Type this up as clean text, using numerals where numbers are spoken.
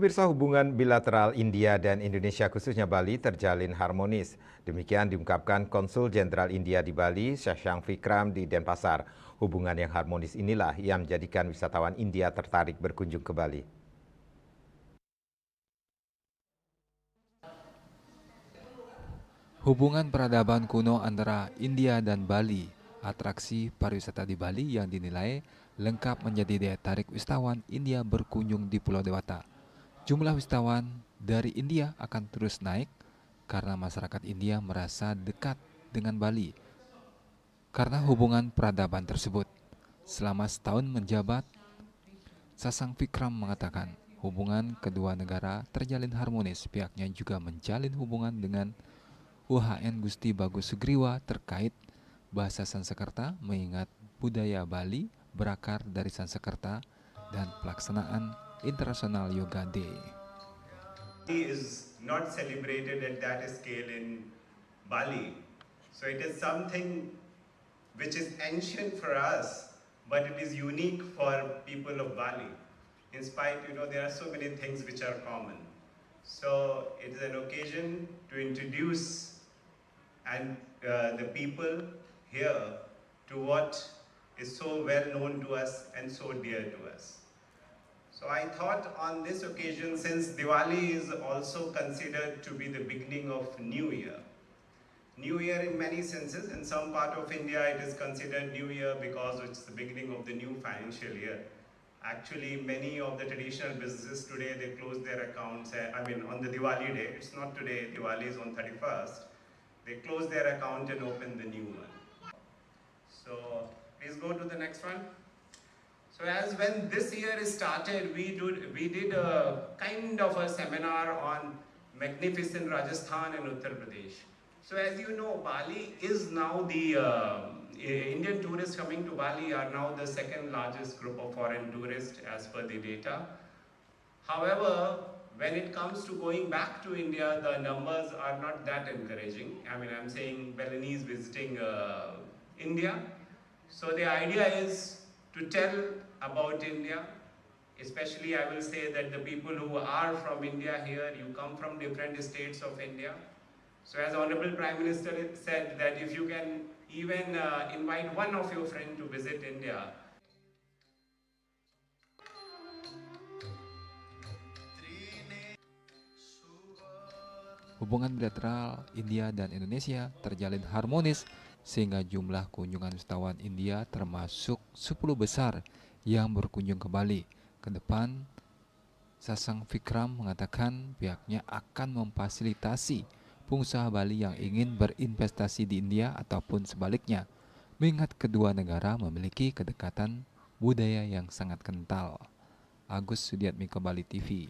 Pemirsa, hubungan bilateral India dan Indonesia khususnya Bali terjalin harmonis. Demikian diungkapkan Konsul Jenderal India di Bali, Shashank Vikram di Denpasar. Hubungan yang harmonis inilah yang menjadikan wisatawan India tertarik berkunjung ke Bali. Hubungan peradaban kuno antara India dan Bali, atraksi pariwisata di Bali yang dinilai lengkap menjadi daya tarik wisatawan India berkunjung di Pulau Dewata. Jumlah wisatawan dari India akan terus naik karena masyarakat India merasa dekat dengan Bali karena hubungan peradaban tersebut. Selama setahun menjabat, Shashank Vikram mengatakan hubungan kedua negara terjalin harmonis. Pihaknya juga menjalin hubungan dengan UHN Gusti Bagus Sugriwa terkait bahasa Sanskerta, mengingat budaya Bali berakar dari Sanskerta dan pelaksanaan International Yoga Day. Is not celebrated at that scale in Bali. So it is something which is ancient for us, but it is unique for people of Bali. In spite, there are so many things which are common. So it is an occasion to introduce the people here to what is so well known to us and so dear to us. So I thought on this occasion, since Diwali is also considered to be the beginning of New Year. New Year in many senses, in some part of India it is considered New Year because it's the beginning of the new financial year. Actually, many of the traditional businesses today, they close their accounts, on the Diwali day. It's not today, Diwali is on 31st. They close their account and open the new one. So please go to the next one. So as when this year started, we did a kind of a seminar on magnificent Rajasthan and Uttar Pradesh. So as you know, Bali is now the Indian tourists coming to Bali are now the second largest group of foreign tourists as per the data. However, when it comes to going back to India, the numbers are not that encouraging. I'm saying Balinese visiting India. So the idea is to tell about India, especially I will say that the people who are from India here, you come from different states of India. So as Honorable Prime Minister said that if you can even invite one of your friends to visit India, Hubungan bilateral India dan Indonesia terjalin harmonis sehingga jumlah kunjungan wisatawan India termasuk 10 besar yang berkunjung ke Bali. Ke depan, Shashank Vikram mengatakan pihaknya akan memfasilitasi pengusaha Bali yang ingin berinvestasi di India ataupun sebaliknya, mengingat kedua negara memiliki kedekatan budaya yang sangat kental. Agus Sudiatmiko, Bali TV.